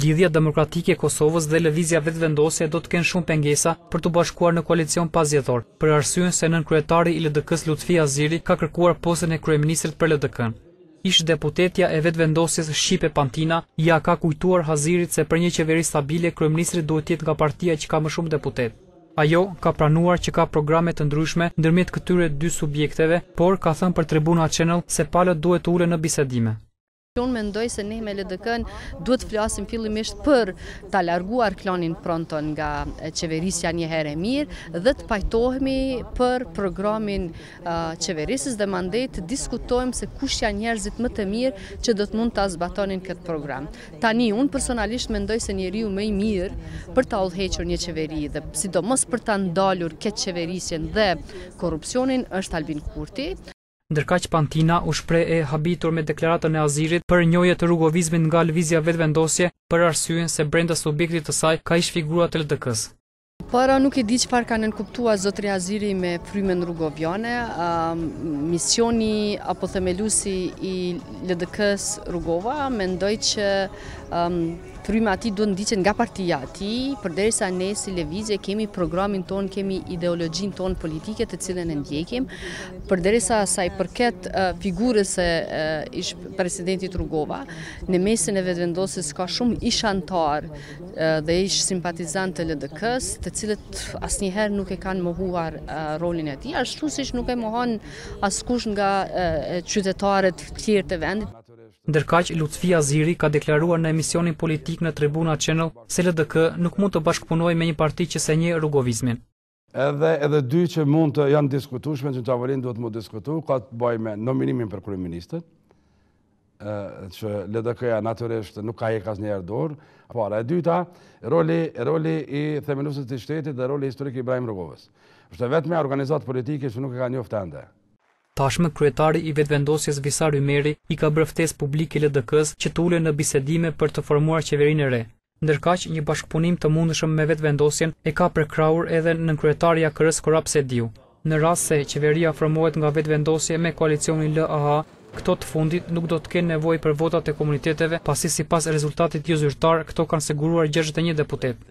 Lidhja Demokratike e Kosovës dhe Lëvizja Vetëvendosje do të kenë shumë pengesa për të bashkuar në koalicion pasdjetor, për arsyen se nënkryetari i LDK-s Lutfi Aziri ka kërkuar postën e kryeministrit për LDK-n. Ish deputetja e Vetëvendosjes Shqipe Pantina ja ka kujtuar Hazirit se për një qeveri stabile kryeministri duhet të jetë nga partia që ka më shumë deputet. Ajo ka pranuar që ka programe të ndryshme ndërmjet këtyre dy subjekteve, por ka thënë për Tribuna Channel se palët duhet të ulen në bisedime. Unë mendoj se ne me LDK-n duhet të flasim fillimisht për ta larguar klanin Pronton nga qeverisja një herë e mirë dhe të pajtohemi për programin qeverisës dhe mandej të diskutojmë se kush janë njerëzit më të mirë që do të mund ta zbatonin këtë program. Tani unë personalisht mendoj se njeriu më i mirë për ta udhëhequr një qeveri dhe sidomos për ta ndalur këtë qeverisjen dhe korrupsionin është Albin Kurti. Ndërkaq Pantina u shpreh e habitur me deklaratën e Azirit për njojë të rrugovizmit nga Lëvizja Vetëvendosje për arsyen se brenda subjektit të saj ka ish figura të LDK-s. Para nuk e di çfarë ka nënkuptuar zotri Aziri me frymën rrugoviane. Misioni apo themeluesi i LDK-s Rrugova mendoj që fryma ati duhet ndiqet nga partia ati, përderisa ne si Lëvizje kemi programin ton, kemi ideologjin ton politike të cilën e ndjekim, përderisa sa i përket figurës e ish presidentit Rrugova, në mesin e Vetëvendosjes ka shumë ish antar dhe ish simpatizant të LDK-s, të cilët asnjëherë nuk e kanë mohuar rolin e tij, ashtu siç nuk e mohon askush nga qytetarët tjerë të vendit. Ndërkaq Lutfi Aziri ka deklaruar në emisionin politik në Tribuna Channel se LDK nuk mund të bashkëpunojë me një parti që se njeh rrugovizmin. Edhe dy që mund të janë diskutueshme, që në tavolinë duhet më diskutu, ka të bëjë me nominimin për kryeministër, që LDK-ja natyrisht nuk ka heq asnjëherë dorë. Para e dyta, roli i themeluesit të shtetit dhe roli historik i Ibrahim Rrugovës. Është vetëm organizatë politike që nuk e ka njoftë ende. Tashmë kryetari i Vetëvendosjes Visar Ymeri i ka bërë ftesë publike LDK-s që të ulen në bisedime për të formuar qeverinë e re. Ndërkaq, një bashkëpunim të mundshëm me Vetëvendosjen e ka përkrahur edhe nënkryetari i AKR-s Korap Sediu. Në rast se qeveria formohet nga Vetëvendosje me koalicionin LAA, këto të fundit nuk do të kenë nevojë për votat e komuniteteve, pasi sipas rezultatit jo zyrtar këto kanë siguruar 61 deputet.